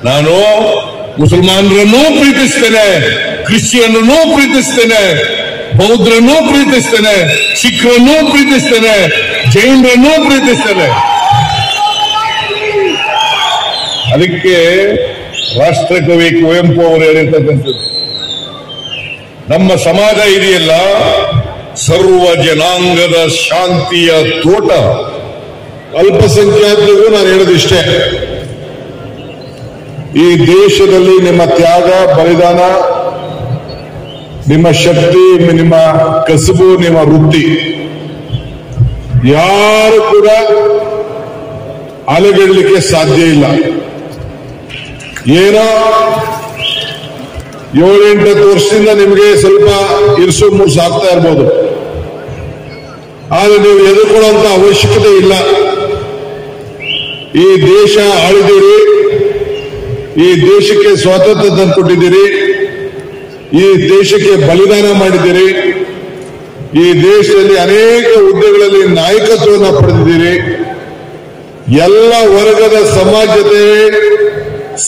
ನಾನು ಮುಸಲ್ಮಾನರನ್ನೂ ಪ್ರೀತಿಸ್ತೇನೆ, ಕ್ರಿಶ್ಚಿಯನ್ನೂ ಪ್ರೀತಿಸ್ತೇನೆ, ಬೌದ್ಧರನ್ನೂ ಪ್ರೀತಿಸ್ತೇನೆ, ಸಿಖ್ರನ್ನೂ ಪ್ರೀತಿಸ್ತೇನೆ, ಜೈನರನ್ನೂ ಪ್ರೀತಿಸ್ತೇನೆ. ಅದಕ್ಕೆ ರಾಷ್ಟ್ರಕವಿ ಕುವೆಂಪು ಅವರು ಹೇಳಿರ್ತಕ್ಕಂಥದ್ದು, ನಮ್ಮ ಸಮಾಜ ಇದೆಯಲ್ಲ ಸರ್ವ ಜನಾಂಗದ ಶಾಂತಿಯ ತೋಟ. ಅಲ್ಪಸಂಖ್ಯಾತರಿಗೂ ನಾನು ಹೇಳೋದಿಷ್ಟೇ, ಈ ದೇಶದಲ್ಲಿ ನಿಮ್ಮ ತ್ಯಾಗ, ಬಲಿದಾನ, ನಿಮ್ಮ ಶಕ್ತಿ, ನಿಮ್ಮ ಕಸುಬು, ನಿಮ್ಮ ವೃತ್ತಿ ಯಾರು ಕೂಡ ಅಲೆಗಡಲಿಕ್ಕೆ ಸಾಧ್ಯ ಇಲ್ಲ. ಏನೋ 7-8 ವರ್ಷದಿಂದ ನಿಮಗೆ ಸ್ವಲ್ಪ ಇರ್ಸು ಮೂರ್ಸು ಆಗ್ತಾ ಇರ್ಬೋದು, ಆದ್ರೆ ನೀವು ಎದುರ್ಕೊಳ್ಳುವಂತ ಅವಶ್ಯಕತೆ ಇಲ್ಲ. ಈ ದೇಶ ಆಳಿದಿರಿ, ಈ ದೇಶಕ್ಕೆ ಸ್ವಾತಂತ್ರ್ಯ ತಂದುಕೊಟ್ಟಿದ್ದೀರಿ, ಈ ದೇಶಕ್ಕೆ ಬಲಿದಾನ ಮಾಡಿದ್ದೀರಿ, ಈ ದೇಶದಲ್ಲಿ ಅನೇಕ ಹುದ್ದೆಗಳಲ್ಲಿ ನಾಯಕತ್ವವನ್ನು ಪಡೆದಿದ್ದೀರಿ. ಎಲ್ಲ ವರ್ಗದ ಸಮಾಜತೆ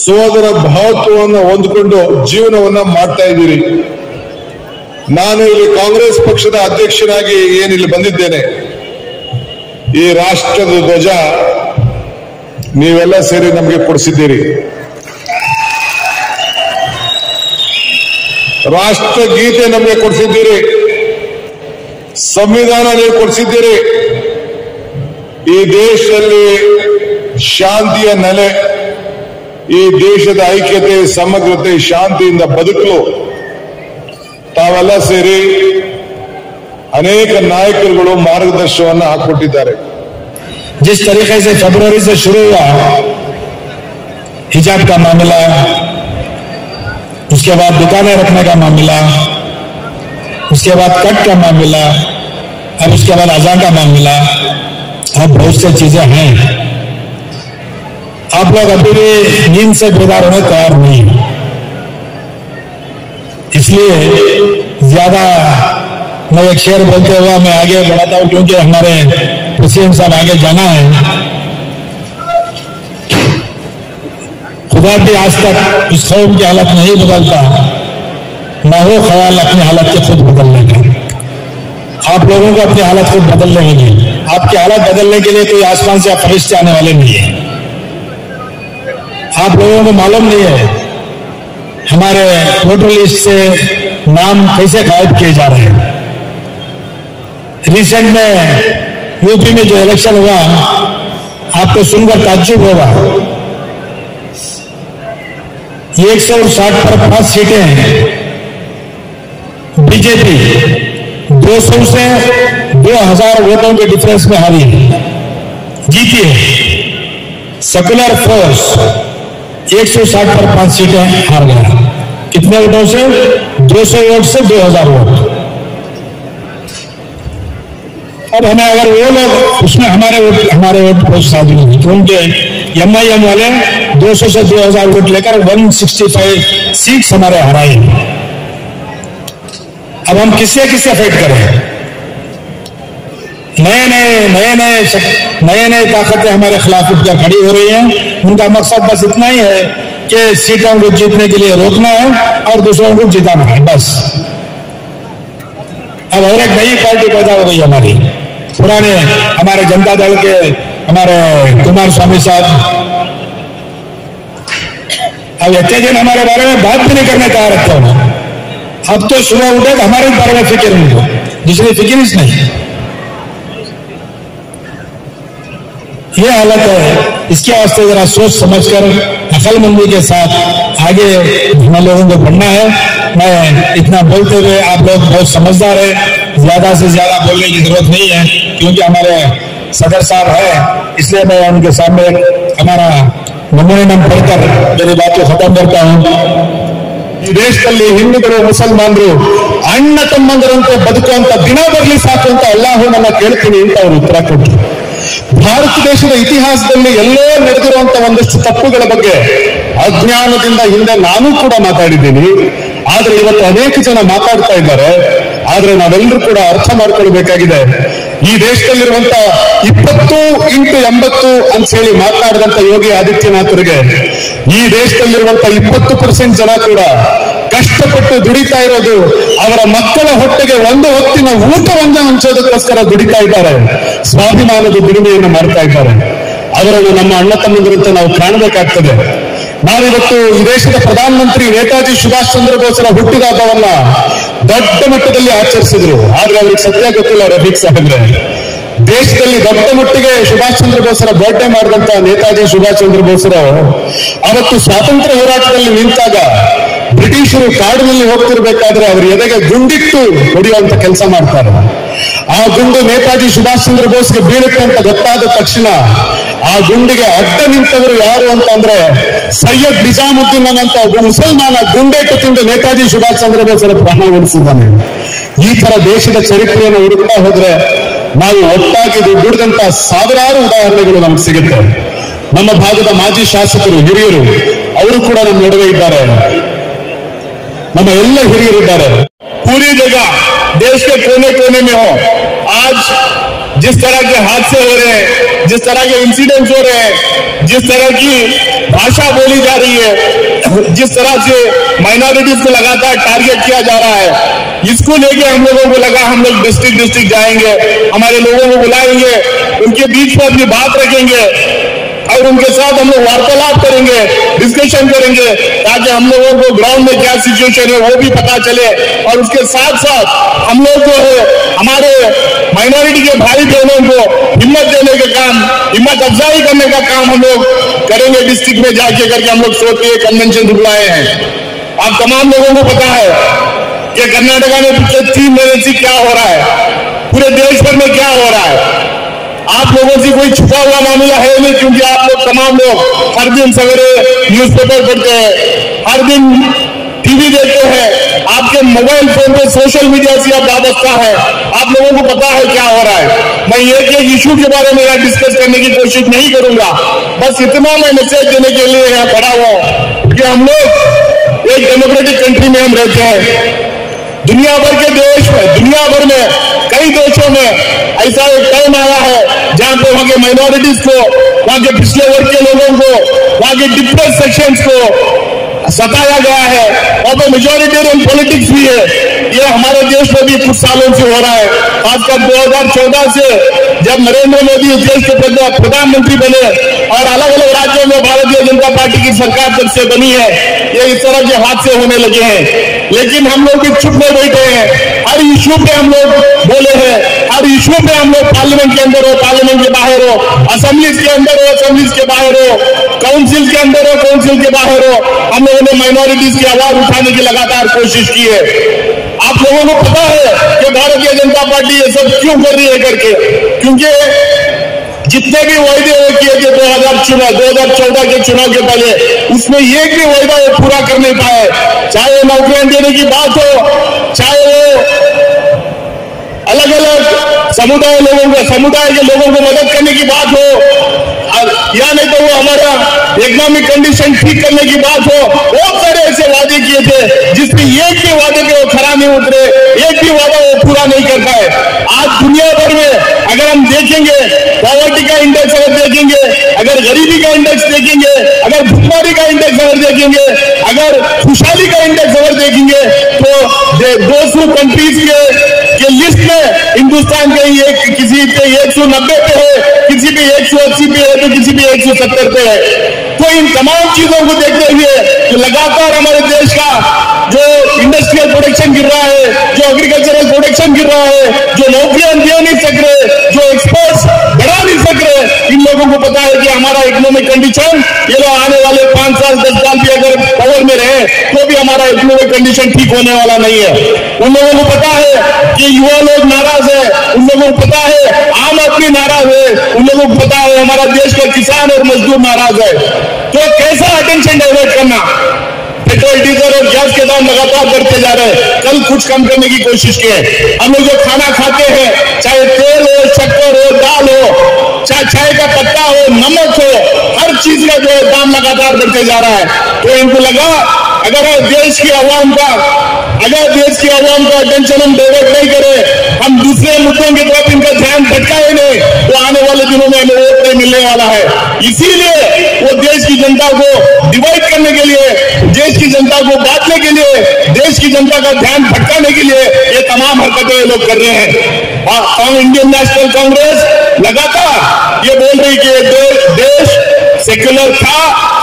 ಸೋದರ ಭಾವತ್ವವನ್ನು ಹೊಂದಿಕೊಂಡು ಜೀವನವನ್ನ ಮಾಡ್ತಾ ಇದ್ದೀರಿ. ನಾನು ಇಲ್ಲಿ ಕಾಂಗ್ರೆಸ್ ಪಕ್ಷದ ಅಧ್ಯಕ್ಷನಾಗಿ ಏನಿಲ್ಲಿ ಬಂದಿದ್ದೇನೆ, ಈ ರಾಷ್ಟ್ರದ ಧ್ವಜ ನೀವೆಲ್ಲ ಸೇರಿ ನಮಗೆ ಕೊಡಿಸಿದ್ದೀರಿ. ರಾಷ್ಟ್ರ ಗೀತೆ ನಮಗೆ ಕೊಡಿಸಿದ್ದೀರಿ, ಸಂವಿಧಾನ ನೀವು ಕೊಡಿಸಿದ್ದೀರಿ. ಈ ದೇಶದಲ್ಲಿ ಶಾಂತಿಯ ನೆಲೆ, ಈ ದೇಶದ ಐಕ್ಯತೆ, ಸಮಗ್ರತೆ, ಶಾಂತಿಯಿಂದ ಬದುಕಲು ತಾವೆಲ್ಲ ಸೇರಿ ಅನೇಕ ನಾಯಕರುಗಳು ಮಾರ್ಗದರ್ಶನವನ್ನು ಹಾಕಿಕೊಟ್ಟಿದ್ದಾರೆ. जिस तरीके से फरवरी से शुरू हुआ हिजाब का मामला, उसके बाद दुकानें रखने का मामला, उसके बाद कट का मामला, अब उसके बाद अज़ान का मामला, अब बहुत सी चीजें हैं. आप लोग अभी भी नींद से बेदार होने तैयार नहीं, इसलिए ज्यादा मैं एक शेर बोलते हुए मैं आगे बढ़ाता हूं, क्योंकि हमारे प्रेसिडेंट साहब आगे जाना है. खुदा भी आज तक इस कौम की हालत नहीं बदलता, न हो ख्याल अपनी हालत के खुद बदलने का. आप लोगों को अपनी हालत खुद बदलने की नहीं, आपकी हालत बदलने के लिए कोई आसमान से फरिश्ते आने वाले नहीं है. आप लोगों को मालूम नहीं है हमारे वोटर लिस्ट से नाम कैसे गायब किए जा रहे हैं. रिसेंट में यूपी में जो इलेक्शन हुआ, आपको सुनकर ताज्जुब होगा. 160 पर 5 सीटें बीजेपी 200 से 2000 वोटों के डिफरेंस में हारी जीती है. सेकुलर फोर्स 160 पर 5 सीटें हार गया. कितने वोटों से? 200 वोट से 2000 वोट. अब हमें अगर वो लोग उसमें हमारे वोट बहुत शादी नहीं, क्योंकि एमआईएम वाले 200 से 2000 वोट लेकर 165 सीट्स हमारे हराए. अब हम किससे फाइट करें? नए ताकतें हमारे खिलाफ उठकर खड़ी हो रही हैं. उनका मकसद बस इतना ही है कि सीटों को जीतने के लिए रोकना है और दूसरों को जिताना है, बस. अब और एक नई पार्टी पैदा हो गई हमारी. पुराने हमारे जनता दल के हमारे कुमार स्वामी साहब अब इतने दिन हमारे बारे में बात भी नहीं करने तैयार रखते हो. अब तो सुबह उठे तो हमारे बारे में फिक्र उनको, जिसने फिक्र नहीं. ये हालत है. इसके वास्ते जरा सोच समझकर अकलमंदी के साथ आगे हम लोगों को बढ़ना है. मैं इतना बोलते हुए, आप लोग बहुत समझदार है, ज्यादा से ज्यादा बोलने की जरूरत नहीं है, क्योंकि हमारे सदर साहब है, इसलिए मैं उनके सामने हमारा मेमोरेंडम पढ़कर मेरी बात को खत्म करता हूं. ಈ ದೇಶದಲ್ಲಿ ಹಿಂದೂಗಳು ಮುಸಲ್ಮಾನರು ಅಣ್ಣ ತಮ್ಮಂದರಂತೆ ಬದುಕುವಂತ ದಿನ ಬರಲಿ ಸಾಕು ಅಂತ ಅಲ್ಲಾಹನನ್ನ ಕೇಳ್ತೀನಿ ಅಂತ ಅವರು ಉತ್ತರ ಕೊಟ್ಟರು. ಭಾರತ ದೇಶದ ಇತಿಹಾಸದಲ್ಲಿ ಎಲ್ಲೋ ನಡೆದಿರುವಂತ ಒಂದಷ್ಟು ತಪ್ಪುಗಳ ಬಗ್ಗೆ ಅಜ್ಞಾನದಿಂದ ಹಿಂದೆ ನಾನು ಕೂಡ ಮಾತಾಡಿದ್ದೀನಿ. ಆದ್ರೆ ಇವತ್ತು ಅನೇಕ ಜನ ಮಾತಾಡ್ತಾ ಇದ್ದಾರೆ. ಆದ್ರೆ ನಾವೆಲ್ಲರೂ ಕೂಡ ಅರ್ಥ ಮಾಡ್ಕೊಳ್ಬೇಕಾಗಿದೆ, ಈ ದೇಶದಲ್ಲಿರುವಂತ 20x80 ಅಂತ ಹೇಳಿ ಮಾತನಾಡಿದಂತ ಯೋಗಿ ಆದಿತ್ಯನಾಥರಿಗೆ ಈ ದೇಶದಲ್ಲಿರುವಂತ 20% ಜನ ಕೂಡ ಕಷ್ಟಪಟ್ಟು ದುಡಿತಾ ಇರೋದು ಅವರ ಮಕ್ಕಳ ಹೊಟ್ಟೆಗೆ ಒಂದು ಹೊತ್ತಿನ ಊಟವನ್ನ ಹಂಚೋದಕ್ಕೋಸ್ಕರ ದುಡಿತಾ ಇದ್ದಾರೆ, ಸ್ವಾಭಿಮಾನದ ದುಡಿಮೆಯನ್ನು ಮಾಡ್ತಾ ಇದ್ದಾರೆ. ಅವರನ್ನು ನಮ್ಮ ಅಣ್ಣ ತಮ್ಮಂದಿರಂತ ನಾವು ಕಾಣಬೇಕಾಗ್ತದೆ. ನಾವಿವತ್ತು ಈ ದೇಶದ ಪ್ರಧಾನಮಂತ್ರಿ ನೇತಾಜಿ ಸುಭಾಷ್ ಚಂದ್ರ ಬೋಸರ ಹುಟ್ಟಿದ ಹಬ್ಬವನ್ನ ದೊಡ್ಡ ಮಟ್ಟದಲ್ಲಿ ಆಚರಿಸಿದ್ರು. ಆದ್ರೆ ಅವ್ರಿಗೆ ಸತ್ಯ ಗೊತ್ತಿಲ್ಲ ರಫೀಕ್ ಸಾಹೇಬ್ರೆ, ದೇಶದಲ್ಲಿ ದೊಡ್ಡ ಮಟ್ಟಿಗೆ ಸುಭಾಷ್ ಚಂದ್ರ ಬೋಸರ ಬರ್ಡೇ ಮಾಡಿದಂತ ನೇತಾಜಿ ಸುಭಾಷ್ ಚಂದ್ರ ಬೋಸರು ಅವತ್ತು ಸ್ವಾತಂತ್ರ್ಯ ಹೋರಾಟದಲ್ಲಿ ನಿಂತಾಗ ಬ್ರಿಟಿಷರು ಕಾಡಿನಲ್ಲಿ ಹೋಗ್ತಿರ್ಬೇಕಾದ್ರೆ ಅವ್ರ ಎದೆಗೆ ಗುಂಡಿಟ್ಟು ಹೊಡೆಯುವಂತ ಕೆಲಸ ಮಾಡ್ತಾರೆ. ಆ ಗುಂಡು ನೇತಾಜಿ ಸುಭಾಷ್ ಚಂದ್ರ ಬೋಸ್ಗೆ ಬೀಳುತ್ತೆ ಅಂತ ಗೊತ್ತಾದ ತಕ್ಷಣ ಆ ಗುಂಡಿಗೆ ಅಡ್ಡ ನಿಂತವರು ಯಾರು ಅಂತ ಅಂದ್ರೆ ಸೈಯದ್ ನಿಜಾಮುದ್ದೀನ್ ಅಂತ ಒಬ್ಬ ಮುಸಲ್ಮಾನ ಗುಂಡೇಟು ತಿಂದು ನೇತಾಜಿ ಸುಭಾಷ್ ಚಂದ್ರ ಬೋಸರ ಪ್ರಾಣ ಉಳಿಸಿದ್ದಾನೆ. ಈ ತರ ದೇಶದ ಚರಿತ್ರೆಯನ್ನು ಹುಡುಕ್ತಾ ಹೋದ್ರೆ ನಾವು ಒಟ್ಟಾಗಿ ದುಡಿದಂತ ಸಾವಿರಾರು ಉದಾಹರಣೆಗಳು ನಮ್ಗೆ ಸಿಗುತ್ತೆ. ನಮ್ಮ ಭಾಗದ ಮಾಜಿ ಶಾಸಕರು ಹಿರಿಯರು ಅವರು ಕೂಡ ನಮ್ಮ ನಡುವೆ ಇದ್ದಾರೆ, ನಮ್ಮ ಎಲ್ಲ ಹಿರಿಯರಿದ್ದಾರೆ. पूरी जगह देश के कोने कोने में हो, आज जिस तरह के हादसे हो रहे हैं, जिस तरह के इंसिडेंट्स हो रहे हैं, जिस तरह की भाषा बोली जा रही है, जिस तरह से माइनॉरिटीज को लगातार टारगेट किया जा रहा है, इसको लेके हम लोगों को लगा हम लोग डिस्ट्रिक्ट जाएंगे, हमारे लोगों को बुलाएंगे, उनके बीच में अपनी बात रखेंगे और उनके साथ हम लोग वार्तालाप करेंगे, डिस्कशन करेंगे, ताकि हम लोगों को ग्राउंड में क्या सिचुएशन है वो भी पता चले। और उसके साथ साथ हम लोग जो है हमारे माइनॉरिटी के भाई बहनों को हिम्मत देने का काम, हिम्मत अफजाई करने का काम हम लोग करेंगे डिस्ट्रिक्ट में जाके करके हम लोग सोच के कन्वेंशन बुलाए हैं। आप तमाम लोगों को पता है कि कर्नाटका में पिछले 3 महीने से क्या हो रहा है, पूरे देश भर में क्या हो रहा है। आप लोगों से कोई छुपा हुआ मामला है नहीं, क्योंकि आप लोग तमाम लोग हर दिन सवेरे न्यूज़पेपर पढ़ते हैं, हर दिन टीवी देखते हैं, आपके मोबाइल फोन पे सोशल मीडिया से आप वाबस्ता है, आप लोगों को पता है क्या हो रहा है। मैं एक इशू के बारे में यहाँ डिस्कस करने की कोशिश नहीं करूंगा, बस इतना मैं मैसेज देने के लिए यहाँ खड़ा हुआ कि हम लोग एक डेमोक्रेटिक कंट्री में हम रहते हैं। दुनिया भर के देश में, दुनिया भर में कई देशों में ऐसा एक टाइम आया है जहां पे वहां के माइनॉरिटीज को, वहां के पिछले वर्ग के लोगों को, वहां के डिप्रेस सेक्शंस को सताया गया है, और तो मेजोरिटेरियन पॉलिटिक्स भी है। ये हमारे देश में भी कुछ सालों से हो रहा है, खासकर 2014 से जब नरेंद्र मोदी देश के प्रधानमंत्री बने और अलग अलग राज्यों में भारतीय जनता पार्टी की सरकार जब से बनी है, ये इस तरह के हादसे होने लगे हैं। लेकिन हम लोग भी चुप नहीं बैठे हैं, हर इश्यू पे हम लोग बोले हैं, हर इश्यू पे हम लोग पार्लियामेंट के अंदर हो, पार्लियामेंट के बाहर हो, असेंबलीज के अंदर हो, असेंबलीज के बाहर हो, काउंसिल के अंदर हो, काउंसिल के बाहर हो, हम लोगों ने माइनॉरिटीज की आवाज उठाने की लगातार कोशिश की है। आप लोगों को पता है कि भारतीय जनता पार्टी ये सब क्यों कर रही है करके, क्योंकि जितने भी वायदे वो किए थे 2014 के चुनाव के पहले, उसमें एक भी वायदा वो पूरा कर नहीं पाए। चाहे नौकरियां देने की बात हो, चाहे वो अलग अलग समुदाय के लोगों को मदद करने की बात हो, या नहीं तो वो हमारा इकोनॉमिक कंडीशन ठीक करने की बात हो, बहुत सारे ऐसे वादे किए थे जिसमें एक भी वादे पे वो खरा नहीं उतरे, एक भी वादा वो पूरा नहीं कर पाए। आज दुनिया भर में अगर हम देखेंगे, पॉवर्टी का इंडेक्स अगर देखेंगे, अगर गरीबी का इंडेक्स देखेंगे, अगर भुखमरी का इंडेक्स अगर देखेंगे, अगर खुशहाली का इंडेक्स अगर देखेंगे, तो 200 कंट्रीज के लिस्ट में हिंदुस्तान कहीं किसी पे 190 पे है, किसी पे 180 पे है, तो किसी पे 170 पे है। तो इन तमाम चीजों को देखते हुए लगातार हमारे देश का जो इंडस्ट्रियल प्रोडक्शन गिर रहा है, जो एग्रीकल्चरल प्रोडक्शन गिर रहा है, जो नौकरियां दे नहीं सक रहे, जो एक्सपोर्ट्स बढ़ा नहीं सक रहे, इन लोगों को पता है कि हमारा इकोनॉमिक कंडीशन ये लोग आने वाले 5 साल 10 साल भी अगर पावर में रहे तो भी हमारा इकोनॉमिक कंडीशन ठीक होने वाला नहीं है। उन लोगों को पता है कि युवा लोग नाराज है, उन लोगों को पता है आम आदमी नाराज है, उन लोगों को पता है हमारा देश का किसान और मजदूर नाराज है। तो कैसा अटेंशन डाइवर्ट करना, पेट्रोल डीजल और गैस के दाम लगातार बढ़ते जा रहे हैं, कल कुछ कम करने की कोशिश की है। हम लोग जो खाना खाते हैं, चाहे तेल हो, शक्कर हो, दाल हो, चाहे चाय का पत्ता हो, नमक हो, हर चीज का जो है दाम लगातार बढ़ते जा रहा है। तो इनको लगा अगर देश की आवाम का अटेंशन हम डाइवर्ट नहीं करें हम दूसरे मुद्दों की तरफ इनका ध्यान भटकाए नहीं तो आने वाले दिनों में हमें वोट नहीं मिलने वाला है। इसीलिए वो देश की जनता को डिवाइड करने के लिए, देश की जनता को बांटने के लिए, देश की जनता का ध्यान भटकाने के लिए ये तमाम हरकतें ये लोग कर रहे हैं। और इंडियन नेशनल कांग्रेस लगातार ये बोल रही कि देश सेक्युलर था,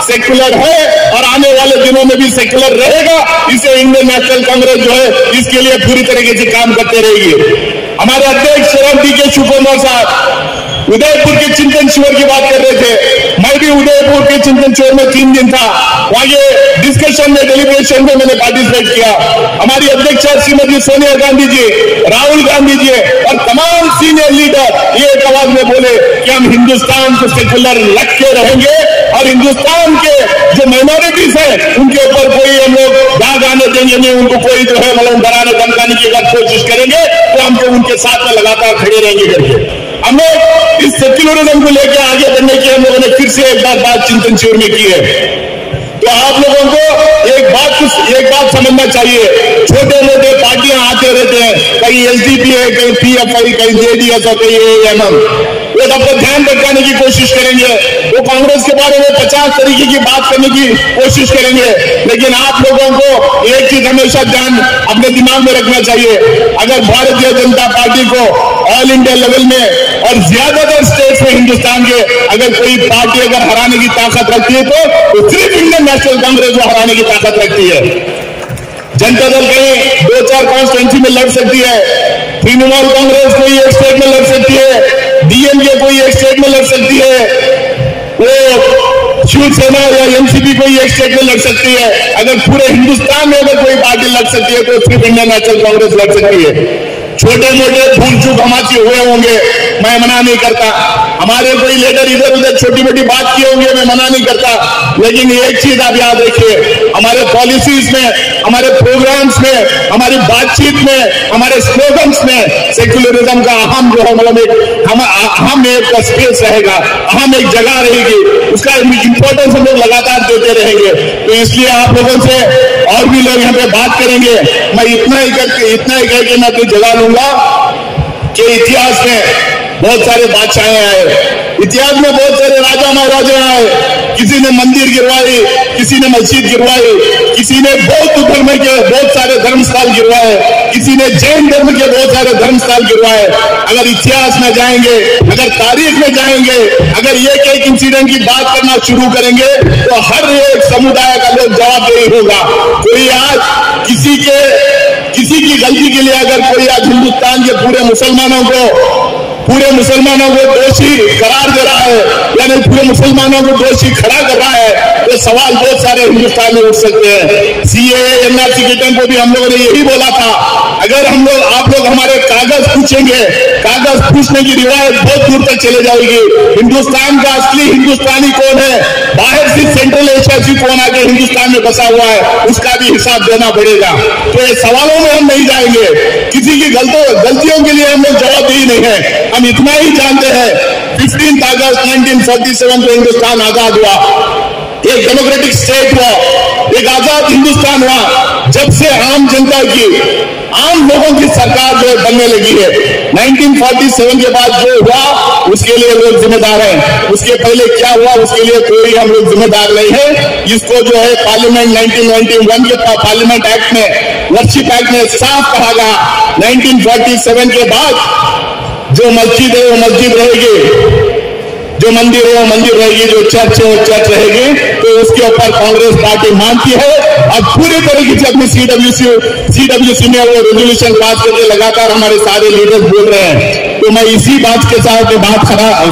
सेक्युलर है और आने वाले दिनों में भी सेक्युलर रहेगा। इसे इंडियन नेशनल कांग्रेस जो है इसके लिए पूरी तरीके से काम करते रहेगी। हमारे अध्यक्ष श्री डी.के. शिवकुमार साहब उदयपुर के चिंतन शिविर की बात कर रहे थे। मैं भी उदयपुर के चिंतन शिविर में 3 दिन था, वहां ये डिस्कशन में, डेलिब्रेशन में मैंने पार्टिसिपेट किया। हमारी अध्यक्षा श्रीमती सोनिया गांधी जी, राहुल गांधी जी और तमाम सीनियर लीडर ये एक आवाज में बोले कि हम हिंदुस्तान को सेक्युलर रख के रहेंगे और हिंदुस्तान के जो माइनॉरिटीज है उनके ऊपर कोई हम लोग दाग आने देंगे नहीं, उनको कोई जो है मतलब डराने धमकाने की अगर कोशिश करेंगे तो हम तो उनके साथ में लगातार खड़े रहेंगे करके हम लोग इस सेक्युलरिज्म को लेकर आगे बढ़ने की हम लोगों ने फिर से एक बात चिंतन शिविर में की है। तो आप लोगों को एक बात समझना चाहिए। छोटे मोटे पार्टियां आते रहते हैं, कहीं एसडीपी है, कहीं पीएफआई, कहीं जेडीएस और कहीं एएमएम, वो सबको ध्यान भटकाने की कोशिश करेंगे। वो कांग्रेस के बारे में 50 तरीके की बात करने की कोशिश करेंगे। लेकिन आप लोगों को एक चीज हमेशा ध्यान अपने दिमाग में रखना चाहिए। अगर भारतीय जनता पार्टी को ऑल इंडिया लेवल में और ज्यादातर स्टेट्स में हिंदुस्तान के अगर कोई पार्टी अगर हराने की ताकत रखती है तो सिर्फ इंडियन नेशनल कांग्रेस को हराने की ताकत रखती है। जनता दल कहीं 2-4 कॉन्स्टिट्यूंसी में लड़ सकती है, तृणमूल कांग्रेस कोई एक स्टेट में लड़ सकती है, डीएमके कोई एक स्टेट में लड़ सकती है, वो शिवसेना या एनसीपी कोई एक स्टेट में लड़ सकती है। अगर पूरे हिंदुस्तान में अगर कोई पार्टी लड़ सकती है तो सिर्फ इंडियन नेशनल कांग्रेस लड़ सकती है। छोटे मोटे भूल चूक हमारे हुए होंगे, मैं मना नहीं करता। हमारे कोई लीडर इधर उधर छोटी मोटी बात किए होंगे, मैं मना नहीं करता। लेकिन एक चीज आप याद रखिए, हमारे पॉलिसीज में, हमारे प्रोग्राम्स में, हमारी बातचीत में, हमारे स्लोगन्स में सेक्युलरिज्म का अहम जो है मतलब अहम एक स्पेस रहेगा, अहम एक जगह रहेगी, उसका इंपॉर्टेंस हम लोग लगातार देते रहेंगे। तो इसलिए आप लोगों से और भी लोग यहाँ पे बात करेंगे। मैं इतना ही करके मैं अपनी जगह लूंगा कि इतिहास में बहुत सारे बादशाह आए, इतिहास में बहुत सारे राजा महाराजा आए। किसी ने मंदिर गिरवाई, किसी ने मस्जिद गिरवाई, किसी ने बौद्ध धर्म के बहुत सारे धर्मस्थल गिरवाए, किसी ने जैन धर्म के बहुत सारे धर्मस्थल गिरवाए। अगर इतिहास में जाएंगे, अगर तारीख में जाएंगे, अगर एक इंसिडेंट की बात करना शुरू करेंगे तो हर एक समुदाय का लोग जवाबदेही होगा। कोई आज किसी की गलती के लिए अगर कोई आज हिंदुस्तान के पूरे मुसलमानों को दोषी करार दे रहा है, यानी पूरे मुसलमानों को दोषी खड़ा कर रहा है, तो सवाल बहुत सारे हिंदुस्तान में उठ सकते हैं। सीएए एनआरसी के टाइम को भी हम लोगों ने यही बोला था, अगर आप लोग हमारे कागज पूछेंगे, कागज पूछने की रिवायत बहुत दूर तक चले जाएगी। हिंदुस्तान का असली हिंदुस्तानी कौन है, बाहर से सेंट्रल एशिया से कौन आके हिंदुस्तान में बसा हुआ है, उसका भी हिसाब देना पड़ेगा। तो ये सवालों में हम नहीं जाएंगे, किसी की गलतियों के लिए हम लोग जवाबदेही नहीं है। हम इतना ही जानते हैं 15 अगस्त 1947 को हिंदुस्तान आजाद हुआ, एक डेमोक्रेटिक स्टेट हुआ, एक आजाद हिंदुस्तान हुआ जब से आम जनता की, आम लोगों की सरकार जो बनने लगी है। 1947 के बाद जो हुआ उसके लिए लोग जिम्मेदार हैं, उसके पहले क्या हुआ उसके लिए कोई हम लोग जिम्मेदार नहीं है। इसको जो है पार्लियामेंट 1991 के पार्लियामेंट एक्ट में, वर्शिप एक्ट में साफ कहा गया 1947 के बाद जो मस्जिद है वो मस्जिद रहेगी, जो मंदिर है वो मंदिर रहेगी, जो चर्च है वो चर्च रहेगी। तो उसके ऊपर कांग्रेस पार्टी मानती है और पूरे तरीके से अपनी सीडब्ल्यूसी में वो रेजोल्यूशन पास करके लगातार हमारे सारे लीडर्स बोल रहे हैं। तो मैं इसी बात के साथ बात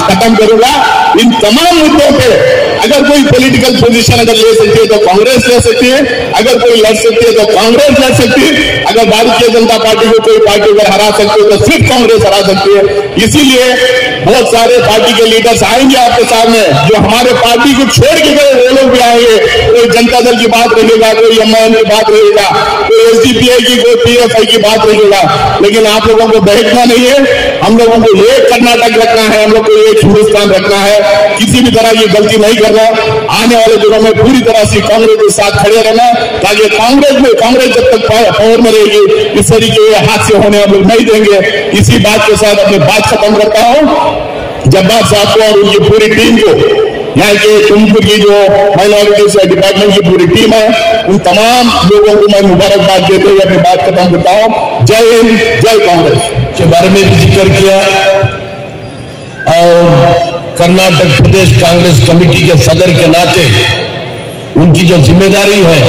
खत्म करूंगा। इन तमाम मुद्दों पे अगर कोई पॉलिटिकल पोजीशन अगर ले सकती है तो कांग्रेस ले सकती है, अगर कोई लड़ सकती है तो कांग्रेस लड़ सकती है, अगर भारतीय जनता पार्टी को कोई पार्टी अगर हरा सकती है तो सिर्फ कांग्रेस हरा सकती है। इसीलिए बहुत सारे पार्टी के लीडर्स आएंगे आपके सामने, जो हमारे पार्टी को छोड़ के गए वो लोग भी आएंगे। कोई जनता दल की बात रखेगा, कोई एमआईएम की बात रखेगा, कोई एसडीपीआई की, कोई पीएफआई की बात रखेगा, लेकिन आप लोगों को बहकना नहीं है। हम लोगों को एक कर्नाटक रखना है, हम लोग को एक हिंदुस्तान रखना है, किसी भी तरह की गलती नहीं करना। आने वाले दिनों में पूरी तरह से कांग्रेस के साथ खड़े रहना, ताकि कांग्रेस जब तक पावर में रहेगी इस तरीके के हादसे होने हम लोग नहीं देंगे। इसी बात के साथ अपनी बात खत्म करता हूं। जब्बार साहब को और उनकी पूरी टीम को, यहाँ के तुमपुर की जो माइनॉरिटीज डिपार्टमेंट की पूरी टीम है, उन तमाम लोगों को मैं मुबारकबाद देते हुए अपनी बात खत्म करता हूं। जय हिंद, जय कांग्रेस के बारे में भी जिक्र किया और कर्नाटक प्रदेश कांग्रेस कमेटी के सदर के नाते उनकी जो जिम्मेदारी है,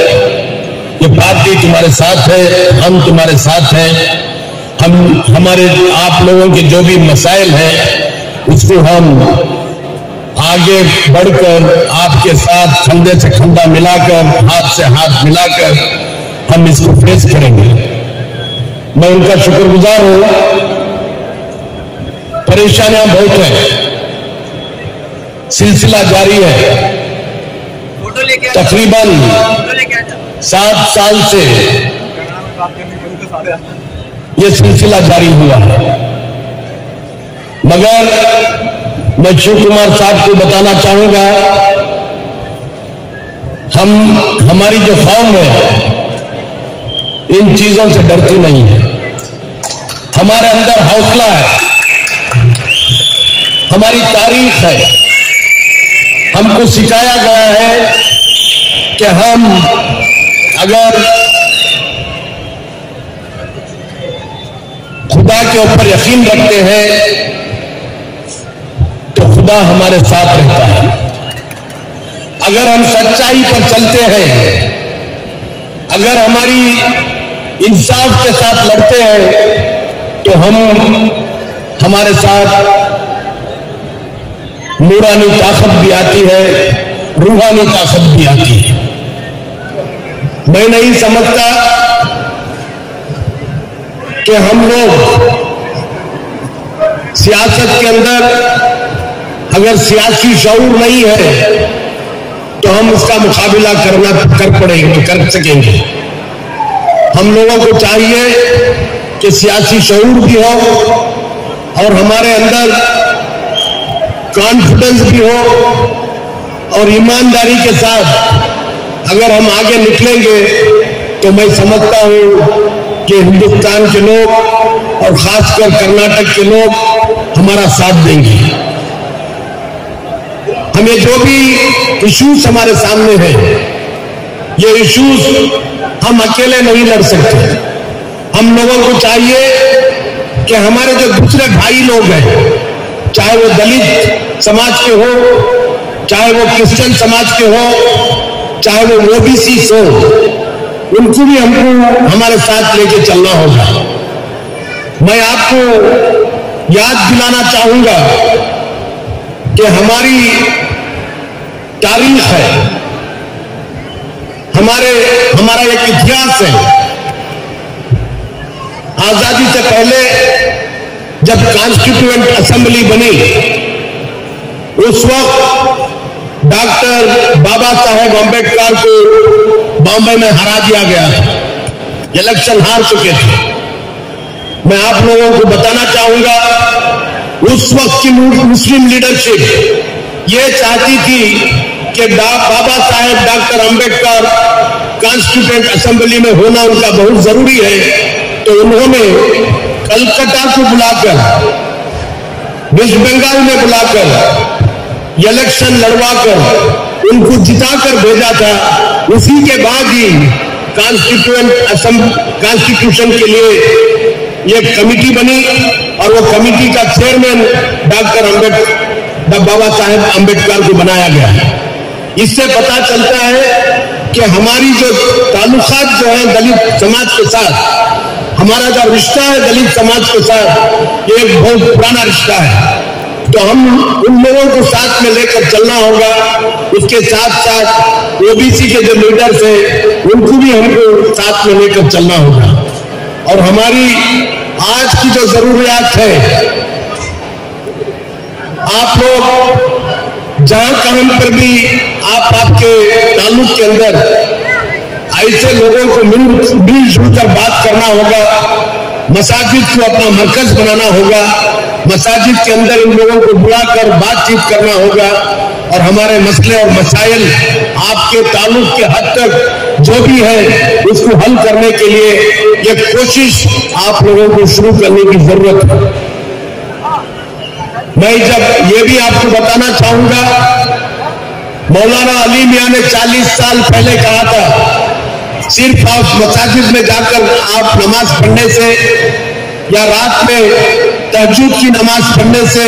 ये पार्टी तुम्हारे साथ है, हम तुम्हारे साथ हैं। हम हमारे आप लोगों के जो भी मसाइल हैं उसको हम आगे बढ़कर आपके साथ कंधे से कंधा मिलाकर, हाथ से हाथ मिलाकर हम इसको फेस करेंगे। मैं उनका शुक्रगुजार हूं। परेशानियां बहुत हैं, सिलसिला जारी है। तकरीबन 7 साल से ये सिलसिला जारी हुआ है, मगर मैं शिव कुमार साहब को बताना चाहूंगा, हमारी जो कौम है इन चीजों से डरती नहीं है। हमारे अंदर हौसला है, हमारी तारीख है। हमको सिखाया गया है कि हम अगर खुदा के ऊपर यकीन रखते हैं तो खुदा हमारे साथ रहता है। अगर हम सच्चाई पर चलते हैं, अगर हमारी इंसाफ के साथ लड़ते हैं तो हमारे साथ नूरानी ताकत भी आती है, रूहानी ताकत भी आती है। मैं नहीं समझता कि हम लोग सियासत के अंदर अगर सियासी शऊर नहीं है तो हम उसका मुकाबला कर सकेंगे। हम लोगों को चाहिए कि सियासी शऊर भी हो और हमारे अंदर कॉन्फिडेंस भी हो और ईमानदारी के साथ अगर हम आगे निकलेंगे तो मैं समझता हूं कि हिंदुस्तान के लोग और खासकर कर्नाटक के लोग हमारा साथ देंगे। हमें जो भी इश्यूज हमारे सामने हैं, ये इश्यूज हम अकेले नहीं लड़ सकते। हम लोगों को चाहिए कि हमारे जो दूसरे भाई लोग हैं, चाहे वो दलित समाज के हो, चाहे वो क्रिश्चियन समाज के हो, चाहे वो ओबीसी हो, उनको भी हमको हमारे साथ लेके चलना होगा। मैं आपको याद दिलाना चाहूंगा कि हमारी तारीख है, हमारा एक इतिहास है। आजादी से पहले जब कॉन्स्टिट्यूएंट असेंबली बनी, उस वक्त डॉक्टर बाबा साहेब अम्बेडकर को बॉम्बे में हरा दिया गया था। इलेक्शन हार चुके थे। मैं आप लोगों को बताना चाहूंगा, उस वक्त की मुस्लिम लीडरशिप ये चाहती थी कि Baba Saheb doctor Ambedkar constituent assembly में होना उनका बहुत जरूरी है। तो उन्होंने कलकत्ता को बुलाकर, वेस्ट बंगाल में बुलाकर इलेक्शन लड़वाकर उनको जिताकर भेजा था। उसी के बाद ही कॉन्स्टिट्यूशन के लिए एक कमेटी बनी और वो कमेटी का चेयरमैन डॉक्टर बाबा साहेब अम्बेडकर को बनाया गया। इससे पता चलता है कि हमारी जो ताल्लुकात जो है दलित समाज के साथ, हमारा जो रिश्ता है दलित समाज के साथ, ये एक बहुत पुराना रिश्ता है। तो हम उन लोगों को साथ में लेकर चलना होगा। उसके साथ साथ ओबीसी के जो लीडर्स हैं उनको भी हमको साथ में लेकर चलना होगा। और हमारी आज की जो जरूरियात है, आप लोग जहां कहीं पर भी आपके ताल्लुक के अंदर ऐसे लोगों को मिलजुल कर बात करना होगा, मसाजिद को अपना मरकज बनाना होगा, मसाजिद के अंदर इन लोगों को बुलाकर बातचीत करना होगा और हमारे मसले और मसाइल आपके ताल्लुक के हद तक जो भी है उसको हल करने के लिए एक कोशिश आप लोगों को शुरू करने की जरूरत है। मैं जब ये भी आपको बताना चाहूंगा, मौलाना अली मियां ने 40 साल पहले कहा था, सिर्फ आप मसाजिद में जाकर आप नमाज पढ़ने से या रात में तहज्जुद की नमाज पढ़ने से,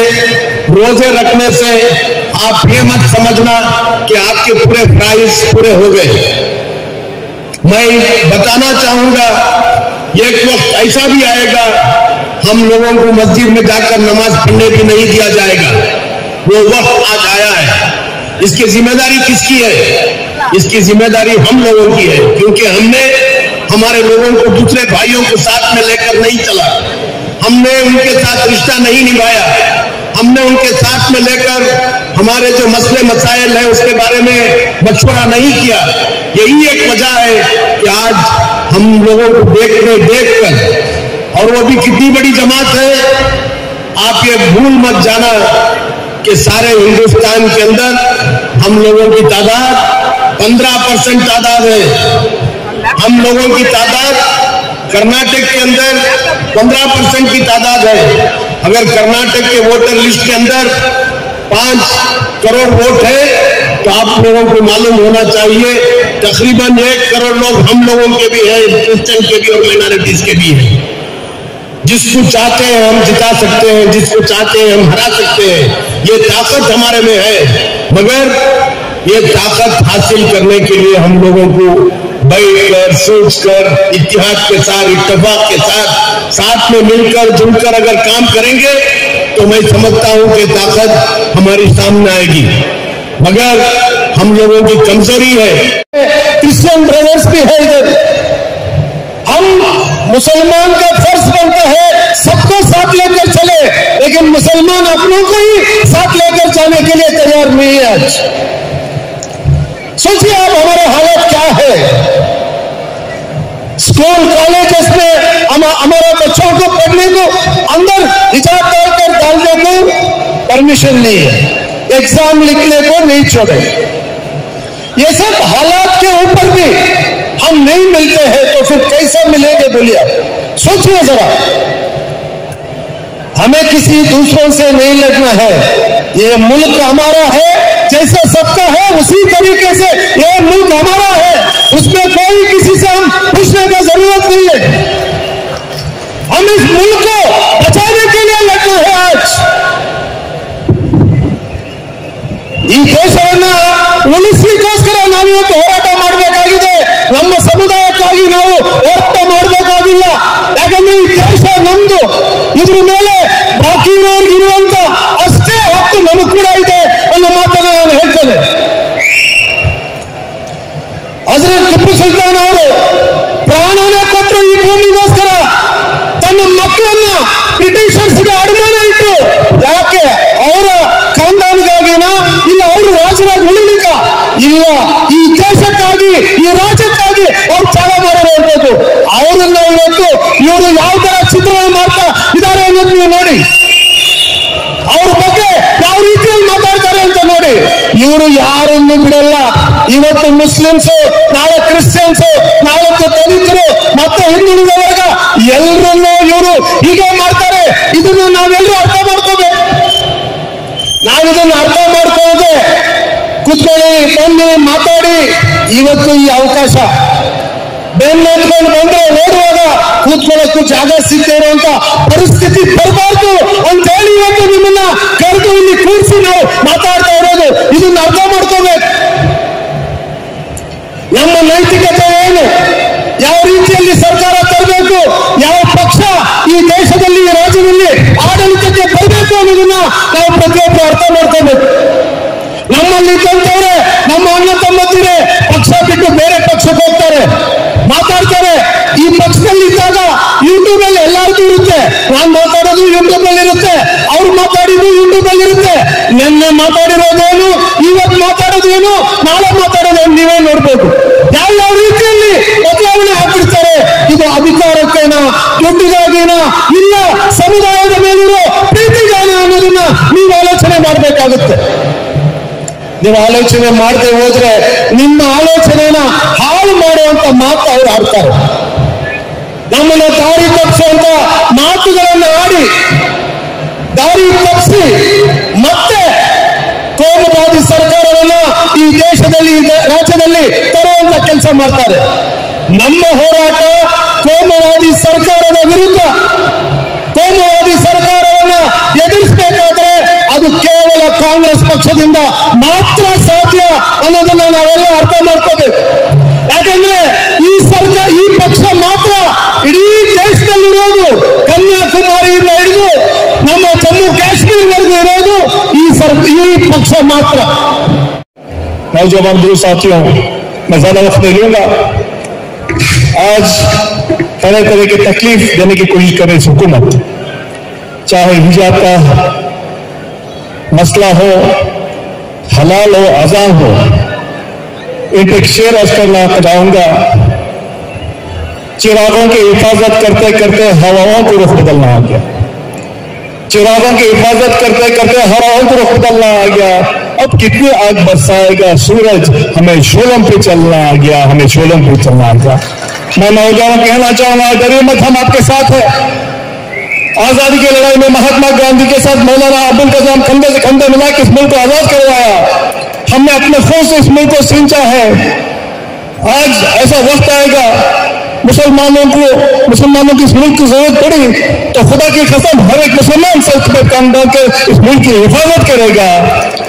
रोजे रखने से आप ये मत समझना कि आपके पूरे फ्राइज पूरे हो गए। मैं बताना चाहूंगा, एक वक्त ऐसा भी आएगा हम लोगों को मस्जिद में जाकर नमाज पढ़ने भी नहीं दिया जाएगा। वो वक्त आज आया है। इसकी जिम्मेदारी किसकी है? इसकी जिम्मेदारी हम लोगों की है, क्योंकि हमने हमारे लोगों को, दूसरे भाइयों को साथ में लेकर नहीं चला, हमने उनके साथ रिश्ता नहीं निभाया, हमने उनके साथ में लेकर हमारे जो मसले मसाइल है उसके बारे में मशवरा नहीं किया। यही एक वजह है कि आज हम लोगों को देखकर, और वो भी कितनी बड़ी जमात है, आप ये भूल मत जाना कि सारे हिंदुस्तान के अंदर हम लोगों की तादाद 15% तादाद है। हम लोगों की तादाद कर्नाटक के अंदर 15% की तादाद है। अगर कर्नाटक के वोटर लिस्ट के अंदर 5 करोड़ वोट है तो आप लोगों को मालूम होना चाहिए तकरीबन 1 करोड़ लोग हम लोगों के भी हैं, क्रिश्चियन के भी और माइनॉरिटीज के भी हैं। जिसको चाहते हैं हम जिता सकते हैं, जिसको चाहते हैं हम हरा सकते हैं। ये ताकत हमारे में है, मगर ये ताकत हासिल करने के लिए हम लोगों को बैठकर, सोचकर, इत्तेहाद के साथ, इत्तेफाक के साथ में मिलकर जुलकर अगर काम करेंगे तो मैं समझता हूं कि ताकत हमारी सामने आएगी। मगर हम लोगों की कमजोरी है, क्रिश्चियन ब्रदर्स भी है इधर। हम मुसलमान का फर्ज बनता है सबको साथ लेकर चले, लेकिन मुसलमान अपनों को ही साथ लेकर जाने के लिए तैयार नहीं है। आज सोचिए आप हमारे हालत क्या है। स्कूल कॉलेजेस में हमारे बच्चों को पढ़ने को अंदर हिजाब डालने को परमिशन नहीं है, एग्जाम लिखने को नहीं छोड़े। ये सब हालात के ऊपर भी हम नहीं मिलते हैं तो फिर कैसे मिलेंगे बोलिए? सोचिए जरा, हमें किसी दूसरों से नहीं लड़ना है। ये मुल्क हमारा है, जैसे सबका है उसी तरीके से ये मुल्क हमारा है, उसमें कोई किसी से हम पूछने का जरूरत नहीं है। हम इस मुल्क को बचाने के लिए लड़ना है। आज ಈ ದೇಶವನ್ನ ಉಳಿಸಲಿಕ್ಕೋಸ್ಕರ ನಾವು ಇವತ್ತು ಹೋರಾಟ ಮಾಡಬೇಕಾಗಿದೆ। ನಮ್ಮ ಸಮುದಾಯಕ್ಕಾಗಿ ನಾವು ಹೋರಾಟ ಮಾಡಬೇಕಾಗಿಲ್ಲ, ಯಾಕಂದ್ರೆ ಈ ದೇಶ ನಮ್ದು, ಇದ್ರ ಮೇಲೆ ಬಾಕಿ ಇರುವಂತ ಅಷ್ಟೇ ಹಕ್ಕು ನಮಗೂ ಕೂಡ ಇದೆ ಅನ್ನೋ ಮಾತನ್ನು ನಾನು ಹೇಳ್ತೇನೆ। ಹಜರತ್ ಟಿಪ್ಪು ಸುಲ್ತಾನ್ ಅವರು ಪ್ರಾಣನೇ ಕೊಟ್ಟರು ಈ ಭೂಮಿಗೋಸ್ಕರ। ತನ್ನ ಮಕ್ಕಳನ್ನ ಬ್ರಿಟಿಷರ್ಸ್ಗೆ ಅಡಮಾನ ಇಟ್ಟು, ಯಾಕೆ? ಅವರ ಖಾನ್ದಾನ್ಗಾಗಿನ ಇಲ್ಲ ಅವರು ರಾಜರಾಗಿ ಉಳಿಲಿಕ್ಕ ಇಲ್ಲ, ಈ ದೇಶಕ್ಕಾಗಿ ಈ ರಾಜ್ಯಕ್ಕಾಗಿ ಅವ್ರು ತ್ಯಾಗ ಮಾಡಿರುವಂತದ್ದು। ಅವರನ್ನ ಇವತ್ತು ಇವರು ಯಾವ ತರ ಚಿತ್ರಣ ಮಾಡ್ತಾ ಇದ್ದಾರೆ ಅನ್ನೋದು ನೀವು ನೋಡಿ, ಅವ್ರ ಬಗ್ಗೆ ಯಾವ ರೀತಿಯಲ್ಲಿ ಮಾತಾಡ್ತಾರೆ ಅಂತ ನೋಡಿ। ಇವರು ಯಾರನ್ನು ಬಿಡಲ್ಲ। ಇವತ್ತು ಮುಸ್ಲಿಮ್ಸು, ನಾಳೆ ಕ್ರಿಶ್ಚಿಯನ್ಸು, ನಾಳೆ ದಲಿತರು ಮತ್ತೆ ಹಿಂದುಳಿದ ವರ್ಗ ಎಲ್ಲರನ್ನೂ ಇವರು ಹೀಗೆ ಮಾಡ್ತಾರೆ। ಇದನ್ನು ನಾವೆಲ್ಲರೂ ಅರ್ಥ ಮಾಡ್ಕೋಬೇಕು। ನಾವಿದನ್ನು ಅರ್ಥ ಮಾಡ್ಕೊಳ್ಳದೆ ಕೂತ್ಕೊಳ್ಳಿ, ಬನ್ನಿ, ಮಾತಾಡಿ। ಇವತ್ತು ಈ ಅವಕಾಶ ಬೆನ್ನತ್ಕೊಂಡು ಬಂದ್ರೆ ಓಡುವಾಗ ಕೂತ್ಕೊಳ್ಳೋಕ್ಕೂ ಜಾಗ ಸಿಗದೆ ಇರುವಂತ ಪರಿಸ್ಥಿತಿ ಬರಬಾರ್ದು ಅಂತ ಹೇಳಿ ಇವತ್ತು ನಿಮ್ಮನ್ನ ಕರೆದು ಇಲ್ಲಿ ಕೂರಿಸಿ ನಾವು ಮಾತಾಡ್ತಾ ಇರೋದು। ಇದನ್ನ ಅರ್ಥ ಮಾಡ್ಕೋಬೇಕು। ನಮ್ಮ ನೈತಿಕತೆ ಏನು, ಯಾವ ರೀತಿಯಲ್ಲಿ ಸರ್ಕಾರ ತರಬೇಕು, ಯಾವ ಪಕ್ಷ ಈ ದೇಶದಲ್ಲಿ ಈ ರಾಜ್ಯದಲ್ಲಿ ಆಡಳಿತಕ್ಕೆ ಬರಬೇಕು ಅನ್ನೋದನ್ನ ನಾವು ಪ್ರತಿಯೊಬ್ಬರು ಅರ್ಥ ಮಾಡ್ಕೋಬೇಕು। ನಮ್ಮಲ್ಲಿ ಇದ್ದಂತವ್ರೆ, ನಮ್ಮ ಅಣ್ಣ ತಮ್ಮಂದಿರೇ ಪಕ್ಷ ಬಿಟ್ಟು ಬೇರೆ ಪಕ್ಷಕ್ಕೆ ಹೋಗ್ತಾರೆ, ಮಾತಾಡ್ತಾರೆ। ಈ ಪಕ್ಷದಲ್ಲಿ ಇದ್ದಾಗ ಯೂಟ್ಯೂಬ್ ಅಲ್ಲಿ ಎಲ್ಲಾರ್ದು ಇರುತ್ತೆ, ನಾನು ಮಾತಾಡೋದು ಯೂಟ್ಯೂಬ್ ಅಲ್ಲಿ ಇರುತ್ತೆ, ಅವ್ರು ಮಾತಾಡಿ ಯೂಟ್ಯೂಬಲ್ಲಿರುತ್ತೆ. ನಿನ್ನೆ ಮಾತಾಡಿರೋದೇನು, ಇವತ್ತು ಮಾತಾಡೋದೇನು, ನಾಳೆ ಮಾತಾಡೋದೇನು ನೀವೇ ನೋಡ್ಬೋದು. ಯಾವ ರೀತಿಯಲ್ಲಿ ಬದಲಾವಣೆ ಹಾಕಿರ್ತಾರೆ. ಇದು ಅಧಿಕಾರಕ್ಕೇನ, ದುಡ್ಡಿಗಾಗೇನ, ಇಲ್ಲ ಸಮುದಾಯದ ಮೇಲಿರೋ ಪ್ರೀತಿಗಾನ ಅನ್ನೋದನ್ನ ನೀವು ಆಲೋಚನೆ ಮಾಡಬೇಕಾಗುತ್ತೆ. ನೀವು ಆಲೋಚನೆ ಮಾಡದೆ ಹೋದ್ರೆ ನಿಮ್ಮ ಆಲೋಚನೆನ ಹಾಳು ಮಾಡುವಂತ ಮಾತು ಅವ್ರು ಆಡ್ತಾರೆ. ನಮ್ಮನ್ನ ದಾರಿ ತಪ್ಪಿಸುವಂತ ಮಾತುಗಳನ್ನು ಆಡಿ ದಾರಿ ತಪ್ಪಿಸಿ ಮತ್ತೆ ಕೋಮುವಾದಿ ಸರ್ಕಾರವನ್ನ ಈ ದೇಶದಲ್ಲಿ, ರಾಜ್ಯದಲ್ಲಿ ತರುವಂತ ಕೆಲಸ ಮಾಡ್ತಾರೆ. ನಮ್ಮ ಹೋರಾಟ ಕೋಮುವಾದಿ ಸರ್ಕಾರದ ವಿರುದ್ಧ. ಕೋಮುವಾದಿ ಸರ್ಕಾರವನ್ನ ಎದುರಿಸಬೇಕಾದ್ರೆ ಅದು ಕೇವಲ ಕಾಂಗ್ರೆಸ್ ಪಕ್ಷದಿಂದ ಮಾತ್ರ ಸಾಧ್ಯ ಅನ್ನೋದನ್ನ ನಾವೆಲ್ಲ ಅರ್ಥ ಮಾಡ್ಕೋಬೇಕು. ಯಾಕಂದ್ರೆ ಈ ಪಕ್ಷ ಮಾತ್ರ ಇಡೀ ದೇಶದಲ್ಲಿರೋದು, ಕನ್ಯಾಕುಮಾರಿಯಿಂದ ಹಿಡಿದು ನಮ್ಮ ಜಮ್ಮು ಕಾಶ್ಮೀರವರೆಗೂ ಇರೋದು ಈ ಪಕ್ಷ ಮಾತ್ರ. नौजवान दोस्त साथियों, मैं ज्यादा वक्त नहीं लूंगा। आज तरह तरह की तकलीफ देने की कोशिश कर रही हुकूमत, चाहे हिजाब का मसला हो, हलाल हो, अजान हो, इन पर शेर अर्ज करना चाहूंगा। चिरागों की हिफाजत करते करते हवाओं को रुख बदलना आ गया। चिरागों की हिफाजत करते करते हवाओं को रुख बदलना आ गया। अब कितनी आग बरसाएगा सूरज, हमें शोलम पे चलना आ गया, हमें शोलम पे चलना आ गया। मैं नौजवान कहना चाहूंगा, डरिए मत, हम आपके साथ हैं। आजादी की लड़ाई में महात्मा गांधी के साथ मौलाना अबुल कलाम खंडे से खंडे मिला के इस मुल्क को आजाद करवाया। हमने अपने खून से इस मुल्क को सींचा है। आज ऐसा वक्त आएगा, मुसलमानों की इस मुल्क की जरूरत पड़ी तो खुदा की कसम हर एक मुसलमान सर पर काम डालकर इस मुल्क की हिफाजत करेगा।